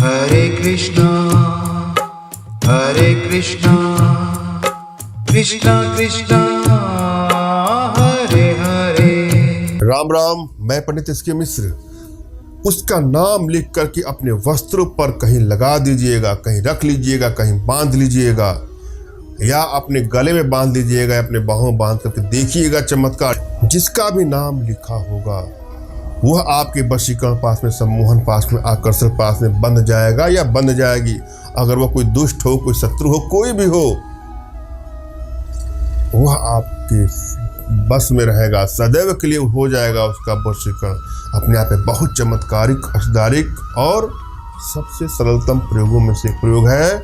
हरे कृष्णा कृष्णा कृष्णा हरे हरे। राम राम। मैं पंडित एस के मिश्र। उसका नाम लिख करके अपने वस्त्रों पर कहीं लगा दीजिएगा, कहीं रख लीजिएगा, कहीं बांध लीजिएगा, या अपने गले में बांध दीजिएगा, अपने बाहों में बांध करके देखिएगा चमत्कार। जिसका भी नाम लिखा होगा वह आपके वशीकरण पास में, सम्मोहन पास में, आकर्षण पास में बंध जाएगा या बंध जाएगी। अगर वह कोई दुष्ट हो, कोई शत्रु हो, कोई भी हो, वह आपके बस में रहेगा, सदैव के लिए हो जाएगा उसका वशीकरण। अपने आप में बहुत चमत्कारिक, असदारिक और सबसे सरलतम प्रयोगों में से एक प्रयोग है,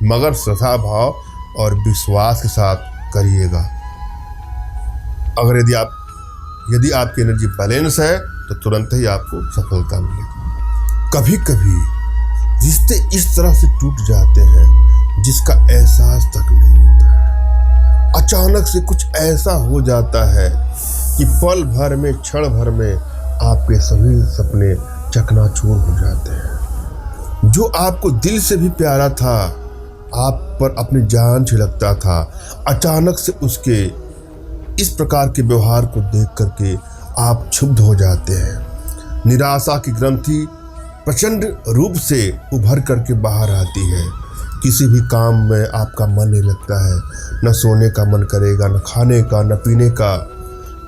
मगर श्रद्धा भाव और विश्वास के साथ करिएगा। अगर यदि आपकी एनर्जी बैलेंस है तो तुरंत ही आपको सफलता मिलेगी। कभी कभी रिश्ते इस तरह से टूट जाते हैं जिसका एहसास तक नहीं होता है। अचानक से कुछ ऐसा हो जाता है कि पल भर में, क्षण भर में आपके सभी सपने चकनाचूर हो जाते हैं। जो आपको दिल से भी प्यारा था, आप पर अपनी जान छिड़कता था, अचानक से उसके इस प्रकार के व्यवहार को देख करके आप क्षुब्ध हो जाते हैं। निराशा की ग्रंथि प्रचंड रूप से उभर करके बाहर आती है। किसी भी काम में आपका मन नहीं लगता है, न सोने का मन करेगा, न खाने का, न पीने का,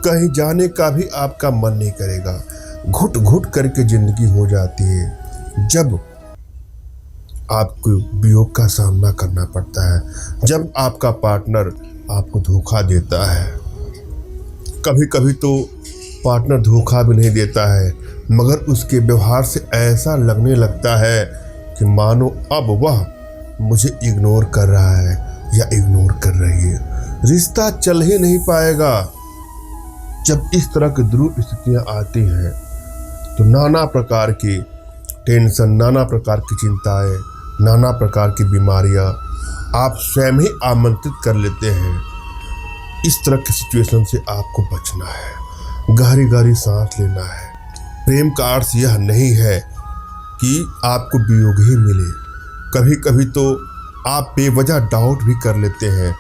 कहीं जाने का भी आपका मन नहीं करेगा। घुट घुट करके जिंदगी हो जाती है जब आपको वियोग का सामना करना पड़ता है, जब आपका पार्टनर आपको धोखा देता है। कभी कभी तो पार्टनर धोखा भी नहीं देता है, मगर उसके व्यवहार से ऐसा लगने लगता है कि मानो अब वह मुझे इग्नोर कर रहा है या इग्नोर कर रही है। रिश्ता चल ही नहीं पाएगा। जब इस तरह की ध्रुव स्थितियाँ आती हैं तो नाना प्रकार की टेंशन, नाना प्रकार की चिंताएं, नाना प्रकार की बीमारियां आप स्वयं ही आमंत्रित कर लेते हैं। इस तरह की सिचुएशन से आपको बचना है, गहरी गहरी सांस लेना है। प्रेम का अर्थ यह नहीं है कि आपको वियोग ही मिले। कभी कभी तो आप बेवजह डाउट भी कर लेते हैं।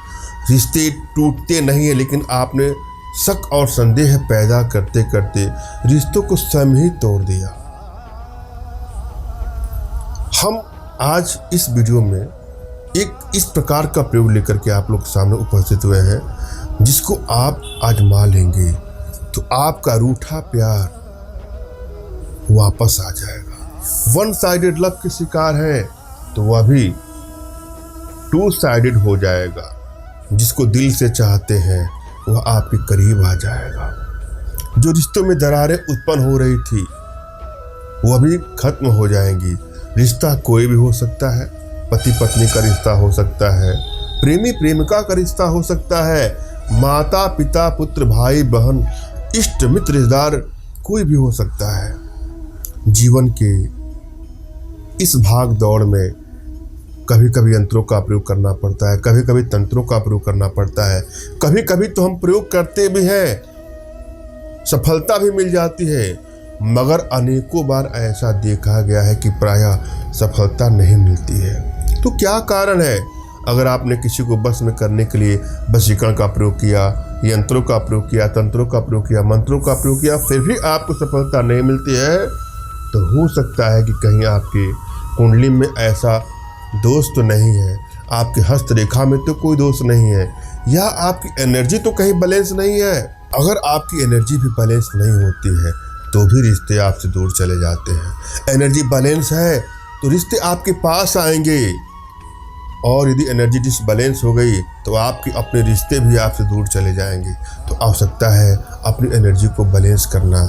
रिश्ते टूटते नहीं हैं, लेकिन आपने शक और संदेह पैदा करते करते रिश्तों को स्वयं ही तोड़ दिया। हम आज इस वीडियो में एक इस प्रकार का प्रयोग लेकर के आप लोग के सामने उपस्थित हुए हैं, जिसको आप आजमा लेंगे तो आपका रूठा प्यार वापस आ जाएगा। वन साइडेड लव के शिकार है तो वह भी टू साइडेड हो जाएगा। जिसको दिल से चाहते हैं वह आपके करीब आ जाएगा। जो रिश्तों में दरारें उत्पन्न हो रही थी वह भी खत्म हो जाएंगी। रिश्ता कोई भी हो सकता है, पति पत्नी का रिश्ता हो सकता है, प्रेमी प्रेमिका का रिश्ता हो सकता है, माता पिता पुत्र भाई बहन इष्ट मित्र रिश्तेदार कोई भी हो सकता है। जीवन के इस भाग दौड़ में कभी कभी यंत्रों का प्रयोग करना पड़ता है, कभी कभी तंत्रों का प्रयोग करना पड़ता है, कभी कभी तो हम प्रयोग करते भी हैं, सफलता भी मिल जाती है, मगर अनेकों बार ऐसा देखा गया है कि प्रायः सफलता नहीं मिलती है। तो क्या कारण है? अगर आपने किसी को बस में करने के लिए वशीकरण का प्रयोग किया, यंत्रों का प्रयोग किया, तंत्रों का प्रयोग किया, मंत्रों का प्रयोग किया, फिर भी आपको सफलता नहीं मिलती है, तो हो सकता है कि कहीं आपकी कुंडली में ऐसा दोष तो नहीं है, आपकी हस्तरेखा में तो कोई दोष नहीं है, या आपकी एनर्जी तो कहीं बैलेंस नहीं है। अगर आपकी एनर्जी भी बैलेंस नहीं होती है तो भी रिश्ते आपसे दूर चले जाते हैं। एनर्जी बैलेंस है तो रिश्ते आपके पास आएंगे, और यदि एनर्जी डिसबैलेंस हो गई तो आपके अपने रिश्ते भी आपसे दूर चले जाएंगे। तो आवश्यकता है अपनी एनर्जी को बैलेंस करना।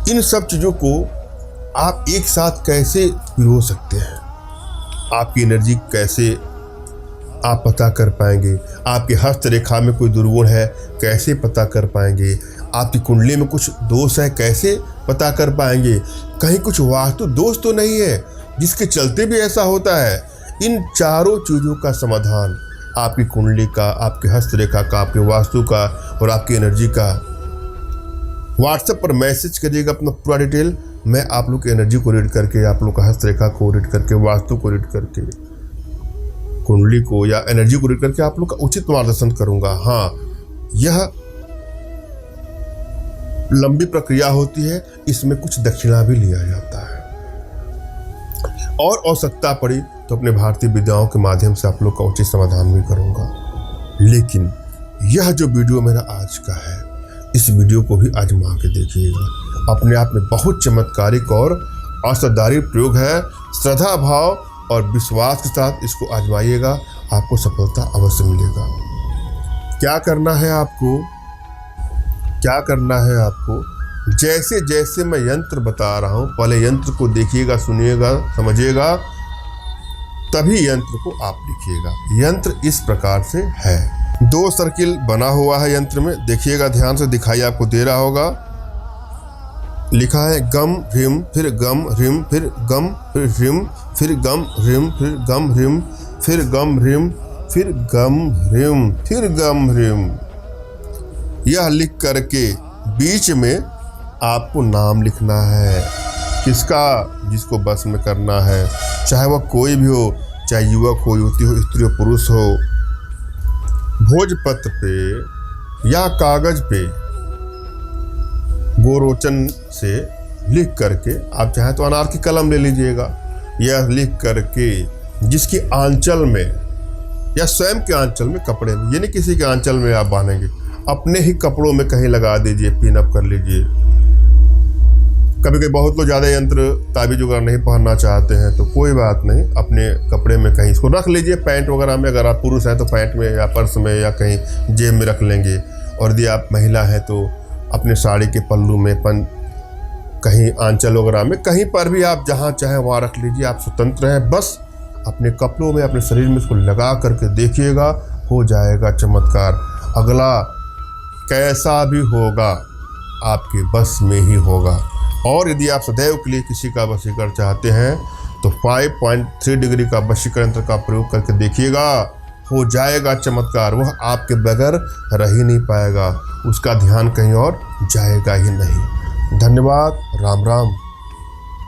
इन सब चीज़ों को आप एक साथ कैसे पिरो सकते हैं, आपकी एनर्जी कैसे आप पता कर पाएंगे, आपकी हस्तरेखा में कोई दुर्गुण है कैसे पता कर पाएंगे, आपकी कुंडली में कुछ दोष है कैसे पता कर पाएंगे, कहीं कुछ वास्तु दोष तो नहीं है जिसके चलते भी ऐसा होता है। इन चारों चीज़ों का समाधान आपकी कुंडली का, आपकी हस्तरेखा का, आपके वास्तु का और आपकी एनर्जी का व्हाट्सएप पर मैसेज करिएगा अपना पूरा डिटेल, मैं आप लोग की एनर्जी को रीड करके, आप लोग का हस्तरेखा को रीड करके, वास्तु को रीड करके, कुंडली को या एनर्जी को रीड करके आप लोग का उचित मार्गदर्शन करूंगा। हाँ, यह लंबी प्रक्रिया होती है, इसमें कुछ दक्षिणा भी लिया जाता है और आवश्यकता पड़ी तो अपने भारतीय विद्याओं के माध्यम से आप लोग का उचित समाधान भी करूंगा। लेकिन यह जो वीडियो मेरा आज का है, इस वीडियो को भी आजमा के देखिएगा। अपने आप में बहुत चमत्कारिक और असाधारण प्रयोग है। श्रद्धा भाव और विश्वास के साथ इसको आजमाइएगा, आपको सफलता अवश्य मिलेगा। क्या करना है आपको, क्या करना है आपको, जैसे जैसे मैं यंत्र बता रहा हूँ पहले यंत्र को देखिएगा, सुनिएगा, समझिएगा, तभी यंत्र को आप लिखिएगा। यंत्र इस प्रकार से है, 2 सर्किल बना हुआ है यंत्र में, देखिएगा ध्यान से, दिखाई आपको दे रहा होगा। लिखा है गम ह्रीम, फिर गम ह्रीम, फिर गम, फिर ह्रीम, फिर गम ह्रीम, फिर गम ह्रीम, फिर गम ह्रीम, फिर गम ह्रीम, फिर गम ह्रीम। यह लिख करके बीच में आपको नाम लिखना है, किसका, जिसको बस में करना है, चाहे वह कोई भी हो, चाहे युवक हो, युवती हो, स्त्री हो, पुरुष हो। भोजपत्र पे या कागज पे गोरोचन से लिख करके, आप चाहे तो अनार की कलम ले लीजिएगा, यह लिख करके जिसकी आंचल में या स्वयं के आंचल में, कपड़े में, यानी किसी के आंचल में आप बांधेंगे, अपने ही कपड़ों में कहीं लगा दीजिए, पिन अप कर लीजिए। कभी कभी बहुत लोग ज़्यादा यंत्र ताबीज वगैरह नहीं पहनना चाहते हैं तो कोई बात नहीं, अपने कपड़े में कहीं इसको रख लीजिए, पैंट वगैरह में, अगर आप पुरुष हैं तो पैंट में या पर्स में या कहीं जेब में रख लेंगे, और यदि आप महिला हैं तो अपने साड़ी के पल्लू में, कहीं आंचल वगैरह में, कहीं पर भी आप जहाँ चाहें वहाँ रख लीजिए, आप स्वतंत्र हैं। बस अपने कपड़ों में, अपने शरीर में इसको लगा करके देखिएगा, हो जाएगा चमत्कार। अगला कैसा भी होगा आपके बस में ही होगा। और यदि आप सदैव के लिए किसी का वशीकरण चाहते हैं तो 5.3 डिग्री का वशीकरण यंत्र का प्रयोग करके देखिएगा, हो जाएगा चमत्कार। वह आपके बगैर रह ही नहीं पाएगा, उसका ध्यान कहीं और जाएगा ही नहीं। धन्यवाद। राम राम।